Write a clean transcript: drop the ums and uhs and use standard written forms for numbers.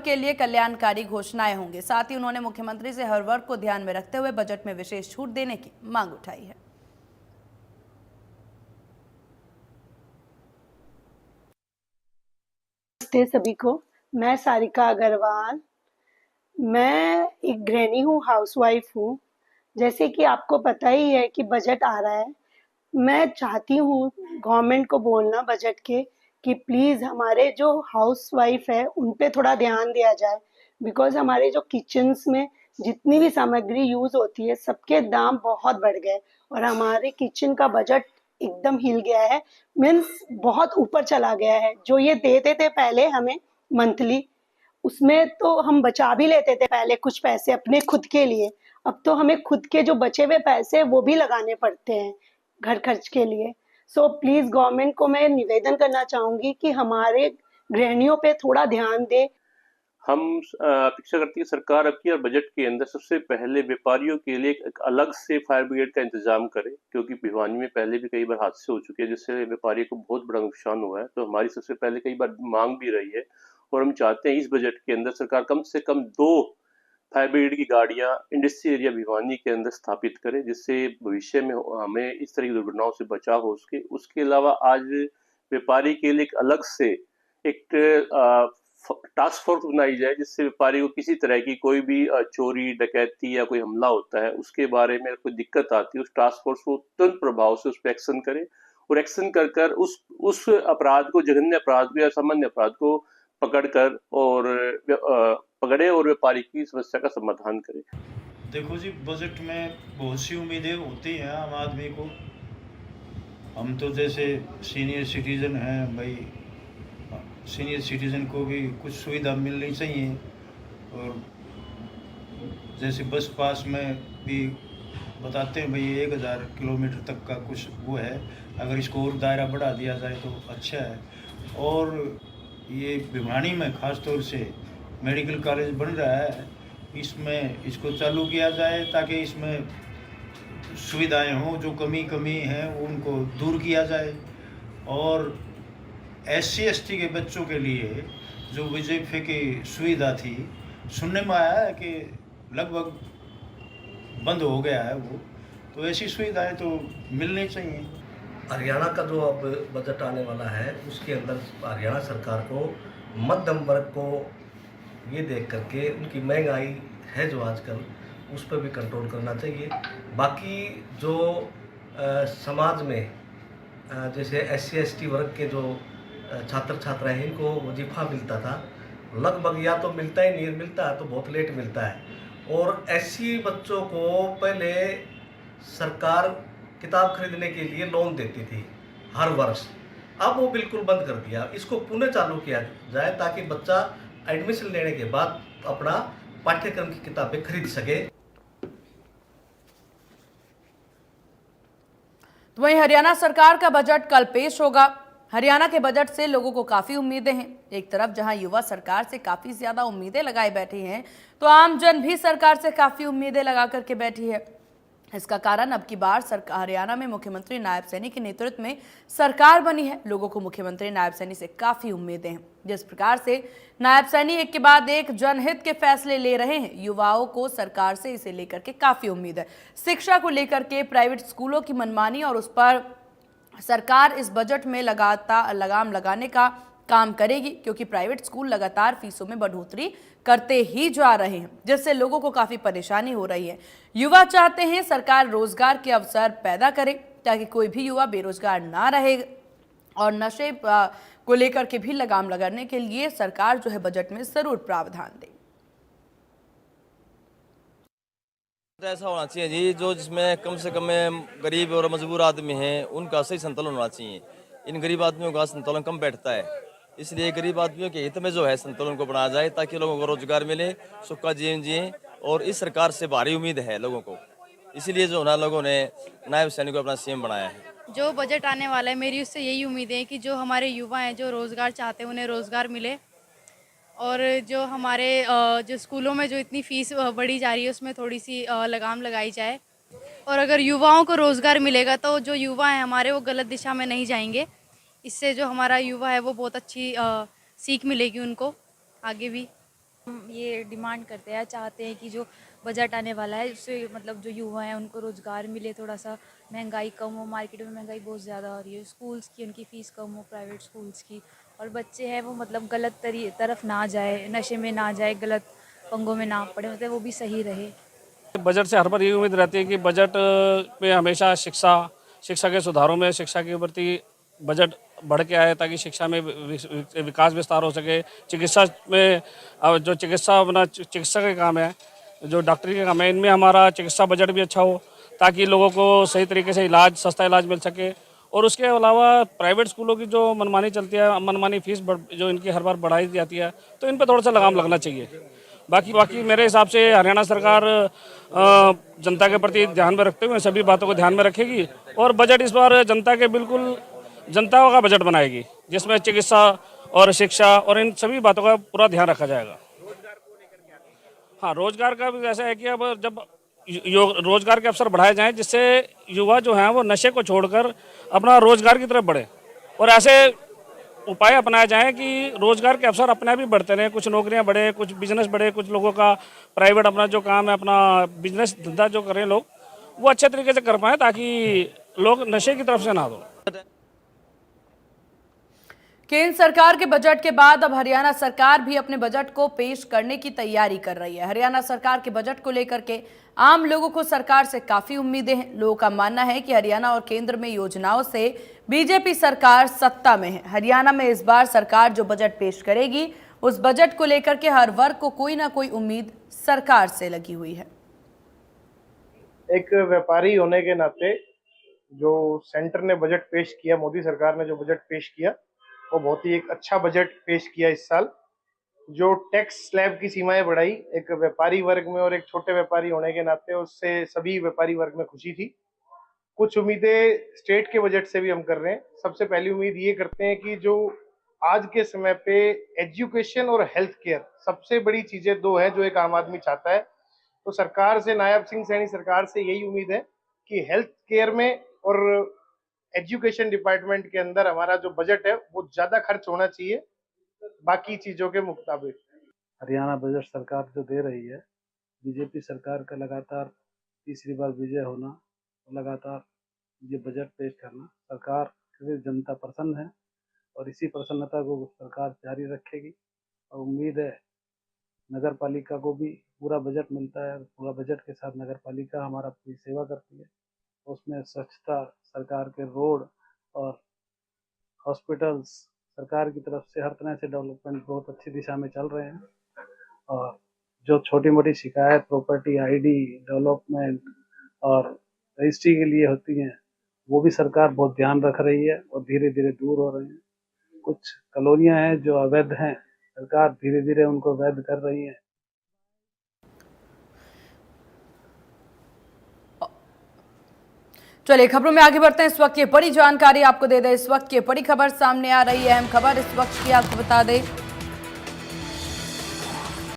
के लिए कल्याणकारी घोषणाएं होंगी। साथ ही उन्होंने मुख्यमंत्री से हर वर्ग को ध्यान में रखते हुए बजट में विशेष छूट देने की मांग उठाई है। नमस्ते सभी को, मैं सारिका अग्रवाल। मैं एक गृहिणी हूँ, हाउसवाइफ हूँ। जैसे कि आपको पता ही है कि बजट आ रहा है। मैं चाहती हूँ गवर्नमेंट को बोलना बजट के कि प्लीज़ हमारे जो हाउसवाइफ है उन पे थोड़ा ध्यान दिया जाए। बिकॉज़ हमारे जो किचन्स में जितनी भी सामग्री यूज़ होती है सबके दाम बहुत बढ़ गए और हमारे किचन का बजट एकदम हिल गया है। मीन्स बहुत ऊपर चला गया है। जो ये देते थे पहले हमें मंथली, उसमें तो हम बचा भी लेते थे पहले कुछ पैसे अपने खुद के लिए। अब तो हमें खुद के जो बचे हुए पैसे वो भी लगाने पड़ते हैं घर खर्च के लिए। सो प्लीज़ गवर्नमेंट को मैं निवेदन करना चाहूँगी कि हमारे गृहिणियों पे थोड़ा ध्यान दे। हम अपेक्षा करती है सरकार अब की और बजट के अंदर सबसे पहले व्यापारियों के लिए एक अलग से फायर ब्रिगेड का इंतजाम करे, क्योंकि भिवानी में पहले भी कई बार हादसे हो चुके हैं जिससे व्यापारियों को बहुत बड़ा नुकसान हुआ है। तो हमारी सबसे पहले कई बार मांग भी रही है और हम चाहते हैं इस बजट के अंदर सरकार कम से कम 2 फायर ब्रिगेड की गाड़ियां इंडस्ट्री एरिया भिवानी के अंदर स्थापित करे, जिससे भविष्य में हमें इस तरह की दुर्घटनाओं से बचाव हो सके। उसके अलावा आज व्यापारी के लिए एक अलग से एक टास्क फोर्स बनाई जाए, जिससे व्यापारी को किसी तरह की कोई भी चोरी डकैती या कोई हमला होता है उसके बारे में कोई दिक्कत आती है, उस टास्क फोर्स को तुरंत प्रभाव से उस पर एक्शन करे और एक्शन कर कर उस अपराध को, जघन्य अपराध को या सामान्य अपराध को पकड़कर और पकड़े और व्यापारी की समस्या का समाधान करे। देखो जी, बजट में बहुत सी उम्मीदें होती हैं आम आदमी को। हम तो जैसे सीनियर सिटीज़न हैं भाई, सीनियर सिटीज़न को भी कुछ सुविधा मिलनी चाहिए। और जैसे बस पास में भी बताते हैं भाई 1000 किलोमीटर तक का कुछ वो है, अगर इसको और दायरा बढ़ा दिया जाए तो अच्छा है। और ये भिवानी में ख़ास तौर से मेडिकल कॉलेज बन रहा है, इसमें इसको चालू किया जाए ताकि इसमें सुविधाएं हों, जो कमी है उनको दूर किया जाए। और SC/ST के बच्चों के लिए जो वजीफे की सुविधा थी, सुनने में आया है कि लगभग बंद हो गया है वो, तो ऐसी सुविधाएं तो मिलनी चाहिए। हरियाणा का जो अब बजट आने वाला है उसके अंदर हरियाणा सरकार को मध्यम वर्ग को ये देख करके उनकी महंगाई है जो आजकल, उस पर भी कंट्रोल करना चाहिए। बाकी जो समाज में जैसे SC/ST वर्ग के जो छात्र छात्रा हैं इनको वजीफा मिलता था, लगभग या तो मिलता ही नहीं, मिलता है तो बहुत लेट मिलता है। और SC बच्चों को पहले सरकार किताब खरीदने के लिए लोन देती थी हर वर्ष, अब वो बिल्कुल बंद कर दिया। इसको पुनः चालू किया जाए ताकि बच्चा एडमिशन लेने के बाद अपना पाठ्यक्रम की किताबें खरीद सके। तो वहीं हरियाणा सरकार का बजट कल पेश होगा। हरियाणा के बजट से लोगों को काफी उम्मीदें हैं। एक तरफ जहां युवा सरकार से काफी ज्यादा उम्मीदें लगाए बैठे हैं, तो आम जन भी सरकार से काफी उम्मीदें लगा करके बैठी है। इसका कारण अब की बार हरियाणा में मुख्यमंत्री नायब सैनी के नेतृत्व में सरकार बनी है। लोगों को मुख्यमंत्री नायब सैनी से काफी उम्मीदें हैं। जिस प्रकार से नायब सैनी एक के बाद एक जनहित के फैसले ले रहे हैं, युवाओं को सरकार से इसे लेकर के काफी उम्मीद है। शिक्षा को लेकर के प्राइवेट स्कूलों की मनमानी और उस पर सरकार इस बजट में लगाम लगाने का काम करेगी, क्योंकि प्राइवेट स्कूल लगातार फीसों में बढ़ोतरी करते ही जा रहे हैं, जिससे लोगों को काफी परेशानी हो रही है। युवा चाहते हैं सरकार रोजगार के अवसर पैदा करे ताकि कोई भी युवा बेरोजगार ना रहे, और नशे को लेकर के भी लगाम लगाने के लिए सरकार जो है बजट में जरूर प्रावधान दे। ऐसा होना चाहिए जी, जो जिसमें कम से कम गरीब और मजबूर आदमी हैं उनका सही संतुलन होना चाहिए। इन गरीब आदमियों का संतुलन कम बैठता है, इसलिए गरीब आदमियों के हित में जो है संतुलन को बनाया जाए ताकि लोगों को रोजगार मिले, सुख का जीवन जिए। और इस सरकार से भारी उम्मीद है लोगों को, इसीलिए जो ना लोगों ने नायब सैनी को अपना CM बनाया है। जो बजट आने वाला है, मेरी उससे यही उम्मीद है कि जो हमारे युवा हैं जो रोज़गार चाहते हैं उन्हें रोज़गार मिले, और जो हमारे जो स्कूलों में जो इतनी फ़ीस बढ़ी जा रही है उसमें थोड़ी सी लगाम लगाई जाए। और अगर युवाओं को रोज़गार मिलेगा तो जो युवा हैं हमारे वो गलत दिशा में नहीं जाएंगे। इससे जो हमारा युवा है वो बहुत अच्छी सीख मिलेगी उनको आगे भी। हम ये डिमांड करते हैं, चाहते हैं कि जो बजट आने वाला है उससे मतलब जो युवा हैं उनको रोज़गार मिले, थोड़ा सा महंगाई कम हो। मार्केट में महंगाई बहुत ज़्यादा हो रही है, स्कूल्स की उनकी फ़ीस कम हो, प्राइवेट स्कूल्स की, और बच्चे हैं वो मतलब गलत तरफ ना जाए, नशे में ना जाए, गलत पंगों में ना पड़े, मतलब वो भी सही रहे। बजट से हर बार ये उम्मीद रहती है कि बजट में हमेशा शिक्षा के सुधारों में शिक्षा के प्रति बजट बढ़ के आए, ताकि शिक्षा में विकास विस्तार हो सके। चिकित्सा में जो चिकित्सा का काम है, जो डॉक्टरी का काम है, इनमें हमारा चिकित्सा बजट भी अच्छा हो, ताकि लोगों को सही तरीके से सस्ता इलाज मिल सके। और उसके अलावा प्राइवेट स्कूलों की जो मनमानी चलती है, मनमानी फीस जो इनकी हर बार बढ़ाई जाती है, तो इन पर थोड़ा सा लगाम लगना चाहिए। बाकी मेरे हिसाब से हरियाणा सरकार जनता के प्रति ध्यान में रखते हुए सभी बातों को ध्यान में रखेगी, और बजट इस बार जनता का बजट बनाएगी, जिसमें चिकित्सा और शिक्षा और इन सभी बातों का पूरा ध्यान रखा जाएगा। हाँ, रोजगार का भी ऐसा है कि अब जब रोजगार के अवसर बढ़ाए जाएं, जिससे युवा जो हैं वो नशे को छोड़कर अपना रोजगार की तरफ बढ़े, और ऐसे उपाय अपनाए जाएं कि रोजगार के अवसर अपने आप ही बढ़ते रहें, कुछ नौकरियां बढ़े, कुछ बिजनेस बढ़े, कुछ लोगों का प्राइवेट अपना जो काम है, अपना बिजनेस धंधा जो करें लोग, वो अच्छे तरीके से कर पाएँ, ताकि लोग नशे की तरफ से ना दौड़ें। केंद्र सरकार के बजट के बाद अब हरियाणा सरकार भी अपने बजट को पेश करने की तैयारी कर रही है। हरियाणा सरकार के बजट को लेकर के आम लोगों को सरकार से काफी उम्मीदें हैं। लोगों का मानना है कि हरियाणा और केंद्र में योजनाओं से बीजेपी सरकार सत्ता में है। हरियाणा में इस बार सरकार जो बजट पेश करेगी, उस बजट को लेकर के हर वर्ग को कोई ना कोई उम्मीद सरकार से लगी हुई है। एक व्यापारी होने के नाते जो सेंटर ने बजट पेश किया, मोदी सरकार ने जो बजट पेश किया, वो बहुत ही एक अच्छा बजट पेश किया इस साल। जो टैक्स स्लैब की सीमाएं बढ़ाई, एक व्यापारी वर्ग में और एक छोटे व्यापारी होने के नाते उससे सभी व्यापारी वर्ग में खुशी थी। कुछ उम्मीदें स्टेट के बजट से भी हम कर रहे हैं। सबसे पहली उम्मीद ये करते हैं कि जो आज के समय पे एजुकेशन और हेल्थ केयर सबसे बड़ी चीजें दो हैं जो एक आम आदमी चाहता है, तो सरकार से, नायब सिंह सैनी सरकार से यही उम्मीद है कि हेल्थ केयर में और एजुकेशन डिपार्टमेंट के अंदर हमारा जो बजट है वो ज्यादा खर्च होना चाहिए बाकी चीजों के मुताबिक। हरियाणा बजट सरकार जो दे रही है, बीजेपी सरकार का लगातार तीसरी बार विजय होना, लगातार ये बजट पेश करना, सरकार से जनता प्रसन्न है और इसी प्रसन्नता को सरकार जारी रखेगी। और उम्मीद है नगर पालिका को भी पूरा बजट मिलता है। पूरा बजट के साथ नगर पालिका हमारा पूरी सेवा करती है। उसमें स्वच्छता, सरकार के रोड और हॉस्पिटल्स, सरकार की तरफ से हर तरह से डेवलपमेंट बहुत अच्छी दिशा में चल रहे हैं। और जो छोटी मोटी शिकायत प्रॉपर्टी आईडी डेवलपमेंट और रजिस्ट्री के लिए होती हैं, वो भी सरकार बहुत ध्यान रख रही है और धीरे धीरे दूर हो रही हैं। कुछ कॉलोनियां हैं जो अवैध हैं, सरकार धीरे धीरे उनको वैध कर रही है। चलिए खबरों में आगे बढ़ते हैं। इस वक्त ये बड़ी जानकारी आपको दे दें। इस वक्त ये बड़ी खबर सामने आ रही है। अहम खबर इस वक्त की आपको बता दें